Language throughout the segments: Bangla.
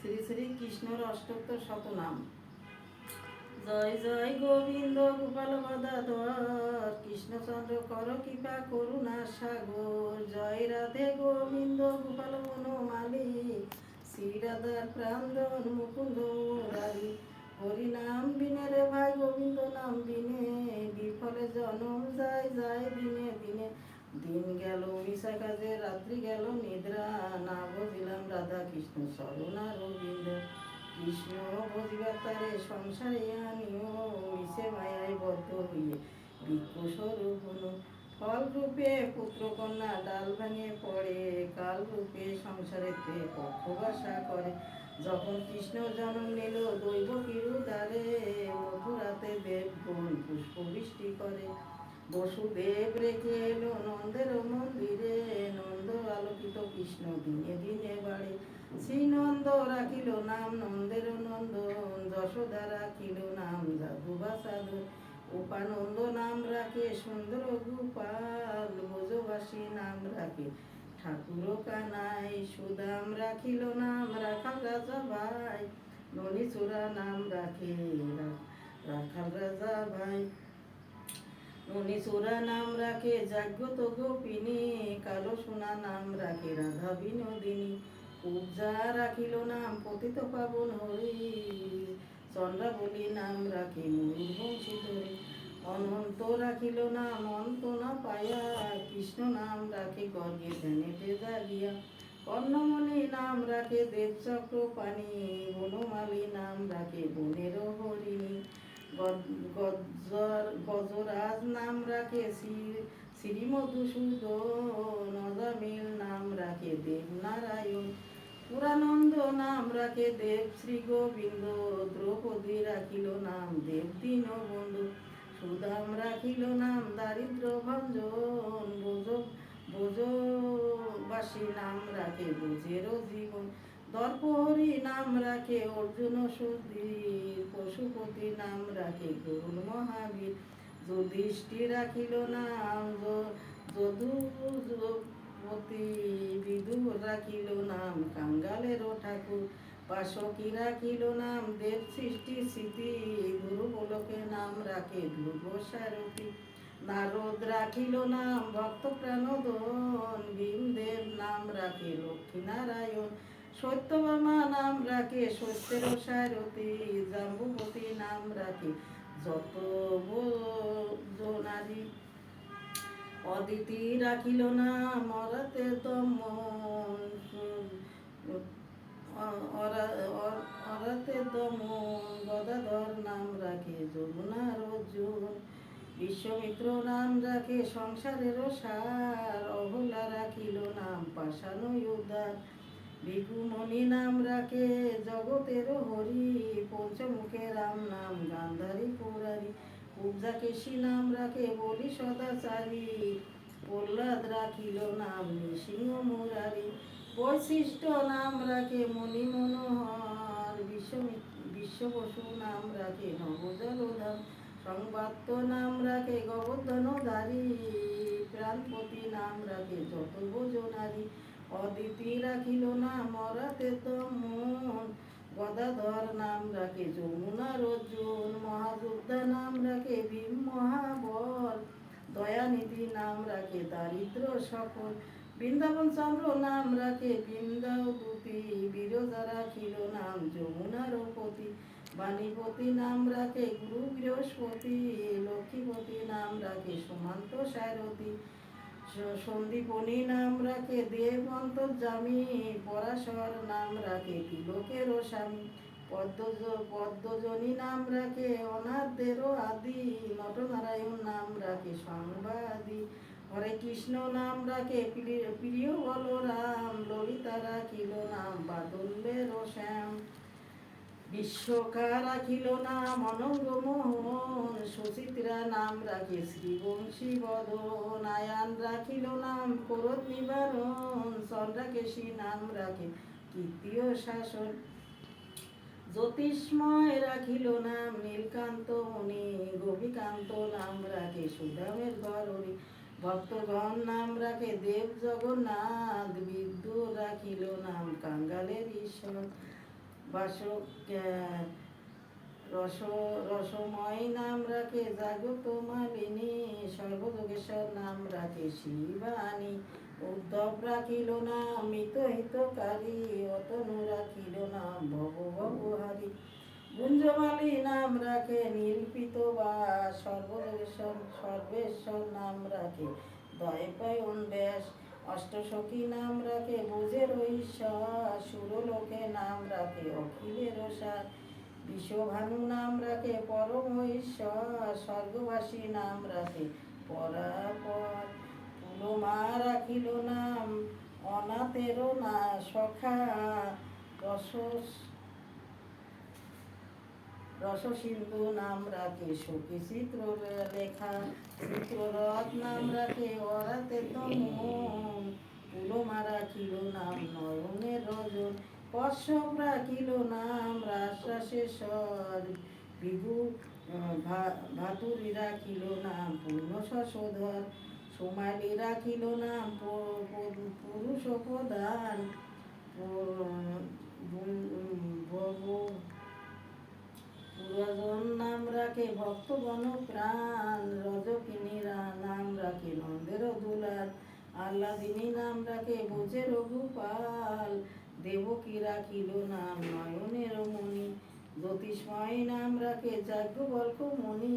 শ্রী শ্রী কৃষ্ণর অষ্টোত্তর শতনাম। জয় জয় গোবিন্দ গোপাল গদাধর, কৃষ্ণচন্দ্র কর কৃপা করুণা সাগর। জয় রাধে গোবিন্দ গোপাল বনমালী, শ্রী রাধার প্রাণধন মুকুন্দ মুরারি। হরি নাম বিনে রে ভাই গোবিন্দ নাম বিনে, বিফলে জনম যায় যায় দিনে দিনে। দিন গেল মিশা কাজে, রাত্রি গেল নিদ্রা, না বুঝিলাম রাধা কৃষ্ণ সরনা রবীন্দ্র। কৃষ্ণ বুঝিবার তারে সংসারে আনিও, মিশে মায়ায় বদ্ধ হইয়ে বৃক্ষস্বরূপ হনু। ফল রূপে পুত্র কন্যা ডাল ভাঙে পড়ে, কাল রূপে সংসারেতে পক্ষ বাসা করে। যখন কৃষ্ণ জন্ম নিল দৈবকীর উদারে, মথুরাতে দেবগণ পুষ্প বৃষ্টি করে। বসুদেব রেখে এলো নন্দের মন্দিরে, নন্দ আলোকিত কৃষ্ণ দিনে দিনে বাড়ে। শ্রীনন্দ রাখিল নাম নন্দের নন্দন, যশোদা রাখিল নাম যাদুবা সাধন। উপানন্দ নাম রাখে সুন্দর গোপাল, ব্রজবাসী নাম রাখে ঠাকুর কানাই। সুদাম রাখিল নাম রাখাল রাজা ভাই, ননীচূড়া নাম রাখে রাখাল রাজা ভাই। ননীচূড়া নাম রাখে জাগ্রত গোপিনী, কালো সোনা নাম রাখে রাধা বিনোদিনী। পূজা রাখিল নাম পতিত পাবন হরি, চন্দ্রাবলী নাম রাখে ময়ূরবংশী ধরি। অনন্ত রাখিল নাম অন্ত না পায়া, কৃষ্ণ নাম রাখে গর্গে ধ্যানেতে জাগিয়া। কর্ণমণি নাম রাখে দেবচক্র পানি, বনমালী নাম রাখে বনের হরিণী। গজরাজ নাম রাখে শ্রী মধুসূদন, অজামিল নাম রাখে দেবনারায়ণ। পুরানন্দ নাম রাখে দেব শ্রী গোবিন্দ, দ্রৌপদী রাখিল নাম দেব দীনবন্ধু। সুদাম রাখিল নাম দারিদ্র ভঞ্জন, ব্রজবাসী নাম রাখে ব্রজের জীবন। দর্পহরি নাম রাখে অর্জুন সুধীর, পশুপতি নাম রাখে গরুণ মহাবীর। যুধিষ্ঠি রাখিল নাম যদুপতি, বিদুর রাখিল নাম কাঙ্গালের ঠাকুর। বাসকী রাখিল নাম দেব সৃষ্টি স্মৃতি, ধ্রুবলোকে নাম রাখে ধ্রুব সারথী। নারদ রাখিল নাম ভক্ত প্রাণধন, ভীমদেব নাম রাখে লক্ষ্মী নারায়ণ। সত্যভামা নাম রাখে সত্যের সারথী, জাম্বুপতি নাম রাখে যত নারী। অদিতি রাখিল নাম অরাতে দমন, অরাতে দমন। গদাধর নাম রাখে যমুনার অর্জুন, বিশ্বমিত্র নাম রাখে সংসারের সার। অহল্যা রাখিল নাম পাষাণ উদ্ধার, ভিকুমণি নাম রাখে জগতের হরি। পঞ্চমুখে রাম নাম গান্ধারী পুরারি, কুব্জাকেশী নাম রাখে বলি সদাচারী। প্রহ্লাদ রাখিল নাম নৃসিংহ মুরারি, বৈশিষ্ট্য নাম রাখে মণি মনোহর। বিশ্ববসু নাম রাখে নবজলধাম, সংবাত্য নাম রাখে গোবর্ধনধারী। প্রাণপতি নাম রাখে যত ভোজনারী। অদিতি রাখিল নাম অরাতে দমন, গদাধর নাম রাখে যমুনার অর্জুন। মহাযোদ্ধা নাম রাখে ভীম মহাবল, দয়ানিধি নাম রাখে দারিদ্র সকল। বৃন্দাবন চন্দ্র নাম রাখে বৃন্দাবতী, বিরজা রাখিল নাম যমুনার পতি। বাণীপতি নাম রাখে গুরু বৃহস্পতি, লক্ষ্মীপতি নাম রাখে সুমন্ত সারথী। সন্দীপনী নাম রাখে দেব অন্তর্যামী, পরাশর নাম রাখে তিলকের স্বামী। পদ্মজনী নাম রাখে অনাথদের আদি, নটনারায়ণ নাম রাখে সংবাদী। হরে কৃষ্ণ নাম রাখে প্রিয় বলরাম, ললিতা রাখিল নাম বাদল্যের শ্যাম। বিশ্বকা রাখিল নাম অনঙ্গ মোহন, সুচিত্রা নাম রাখে শ্রীবংশী বদন। আয়ান রাখিল নাম ক্রোধ নিবারণ, চন্দ্রাকেশী নাম রাখে কীর্তি ও শাসন। জ্যোতিষ্ময় রাখিল নাম নীলকান্ত মুনি, গোপীকান্ত নাম রাখে সুদামের গররি। ভক্তগণ নাম রাখে দেব জগন্নাথ, বিদ্যুৎ রাখিল নাম কাঙ্গালের ঈশ্বর। বাস রস রসময় নাম রাখে জাগত মালিনী, সর্বযোগেশ্বর নাম রাখে শিবানী। উদ্ধব রাখিল নাম মিত হিতকারী, অতনু রাখিল নাম ভব ভবহারী। গুঞ্জমালী নাম রাখে নিরূপিত বা, সর্বযোগেশ্বর সর্বেশ্বর নাম রাখে দয়পয়ন ব্যাস। অষ্টসখী নাম রাখে বুঝের ঈশ্বর, সুরলোকে নাম রাখে অখিলের সার। বিশ্বভানু নাম রাখে পরম ঈশ্বর, স্বর্গবাসী নাম রাখে পরাপর। পুলমা রাখিল নাম অনাথের না সখা, রস রসসিন্ধু নাম রাখে সখী চিত্র লেখা। চিত্ররথ নাম রাখে অরাতে তমন, পুলমা রাখিল নাম নয়নের রজন। কশ্যপ রাখিল নাম রাজরাজেশ্বর, বিভু ভাতুরী রাখিল নাম পূর্ণ শশধর। সোমালী রাখিল নাম পুরুষ প্রধান, পুরাজন নাম রাখে ভক্তগণ প্রাণ। রজকিনী নাম রাখে নন্দের দুলার, আহ্লাদিনী নাম রাখে বোঝের গোপাল। দেবকী রাখিল নাম নয়নের মণি, জ্যোতিষ্ময় নাম রাখে যাজ্ঞবল্ক্য মণি।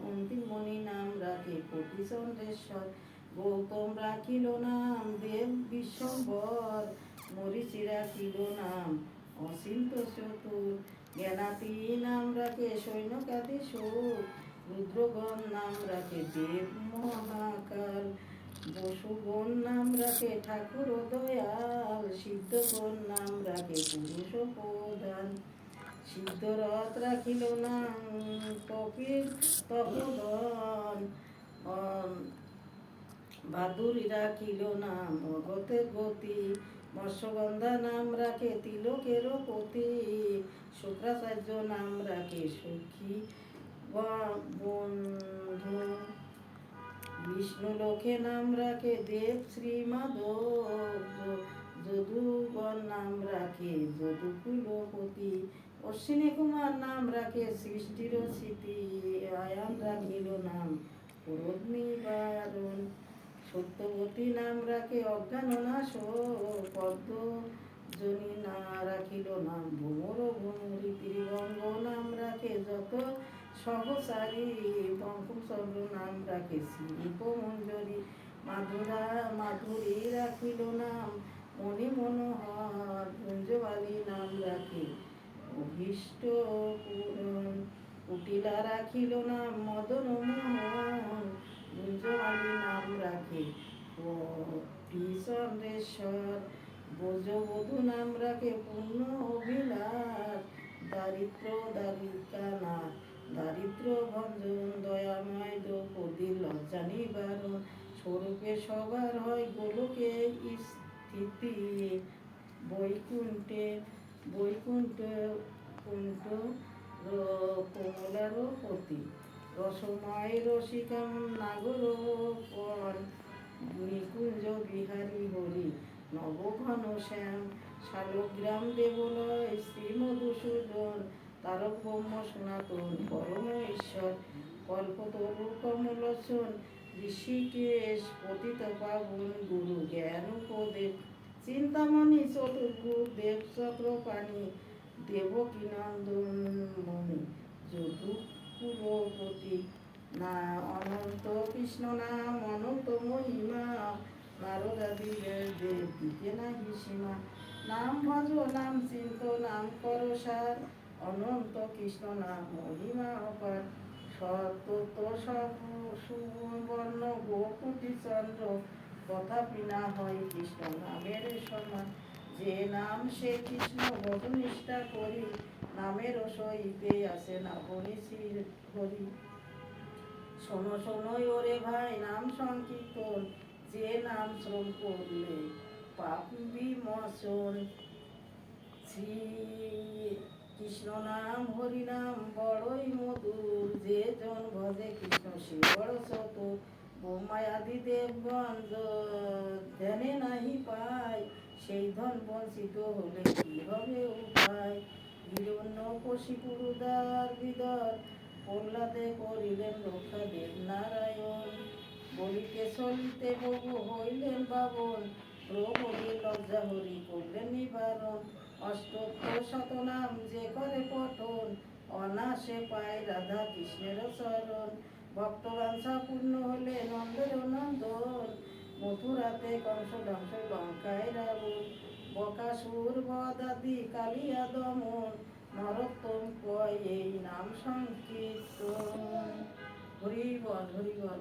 অন্তিমণি নাম রাখে কোটি চন্দ্রেশ্বর, গৌতম রাখিল নাম দেব বিশ্বম্বর। মরীচি রাখিল নাম অচিন্ত চতুর, জ্ঞানাতি নাম রাখে সৈন্যকাদিসুর। রুদ্রগণ নাম রাখে দেব মহাকাল, বসুগণ নাম রাখে ঠাকুর দয়াল। সিদ্ধগণ নাম রাখে পুরুষ প্রধান, সিদ্ধরথ রাখিল নাম কপির তপোধন। ভাদুরী রাখিল নাম অগতের গতি, মৎস্যগন্ধা নাম রাখে তিলকের পতি। শুক্রাচার্য নাম রাখে সখী বন্ধু, বিষ্ণু লোকে নাম রাখে দেব শ্রী মাধব। যদুগণ নাম রাখে যদুকুলপতি, অশ্বিনী কুমার নাম রাখে সৃষ্টির স্মৃতি। আয়ান রাখিল নাম ক্রোধ নিবারণ, সত্যবতী নাম রাখে অজ্ঞান নাশ। পদ্ম জনী না রাখিল নাম ভ্রমর ভ্রমরী, ত্রিভঙ্গ নাম রাখে যত সহচারী। বঙ্কিমচন্দ্র নাম রাখে শিল্প মঞ্জরী, মাধুরী রাখিল নাম মণি মনোহর। গুঞ্জবালী নাম রাখে অভীষ্ট পূরণ, কুটিলা রাখিল নাম মদন মোহন। গুঞ্জমালী নাম রাখে কোটি চন্দ্রেশ্বর, ব্রজবধূ নাম রাখে পূর্ণ অভিলাষ। দারিদ্র দারিকা নাথ দারিদ্র ভঞ্জন, দয়াময় দ্রৌপদী লজ্জা নিবারণ। স্বরূপে সবার হয় গোলকে স্থিতি, বৈকুণ্ঠে বৈকুণ্ঠ কুণ্ঠ কমলার পতি। রসময় রসিকাম নাগর পণ, নিকুঞ্জ বিহারী হরি নবঘন শ্যাম। শালগ্রাম দেবলয় শ্রী মধুসূদন, তারক ব্রহ্ম সনাতন পরম ঈশ্বর। কল্পতরু কমলোচন ঋষিকেশ, পতিত পাবন গুরু জ্ঞান উপদেশ। চিন্তামণি চতুর্ভুজ দেব চক্রপাণি, দেবকী নন্দন মণি যদুকুলপতি। না অনন্ত কৃষ্ণ নাম অনন্ত মহিমা, নারদাদি দেব দিতে নাহি সীমা। নাম ভজ নাম চিন্ত নাম কর সার, অনন্ত কৃষ্ণ নাম মহিমা অপার। সতত সুবর্ণ গোকুটি চন্দ্র, তথাপি না হয় কৃষ্ণ নামের সমান। যে নাম সে কৃষ্ণ ভজ নিষ্ঠা করি, নামের সহিতে আসে না বনিশি হরি। শোনো শোনো ওরে ভাই নাম সংকীর্তন, যে নাম শ্রম করলে পাপ বিমোচন। শ্রী কৃষ্ণ নাম হরি নাম বড়ই মধুর, যে জন ভজে কৃষ্ণ সে বড় চতুর। ব্রহ্মায়াদি দেবগণ ধ্যানে নাহি পায়, সেই ধন বঞ্চিত হলে কি হবে উপায়। হিরণ্যকশিপুরুদার বিদর প্রহ্লাদে করিলেন রক্ষা দেবনারায়ণ। বলিতে চলিতে বহু হইলেন বাবন, দ্রৌপদীর লজ্জা হরি করলেন নিবারণ। অষ্টোত্তর শতনাম যে করে পঠন, অনাসে পায় রাধা কৃষ্ণের চরণ। ভক্তবাঞ্ছা পূর্ণ হলে নন্দের নন্দন, মথুরাতে কংস ধ্বংস লঙ্কায় রাবণ। বকাসুর বদাদি কালিয়া দমন, নরোত্তম কয় এই নাম সংকীর্তন। হরি বল হরি বল।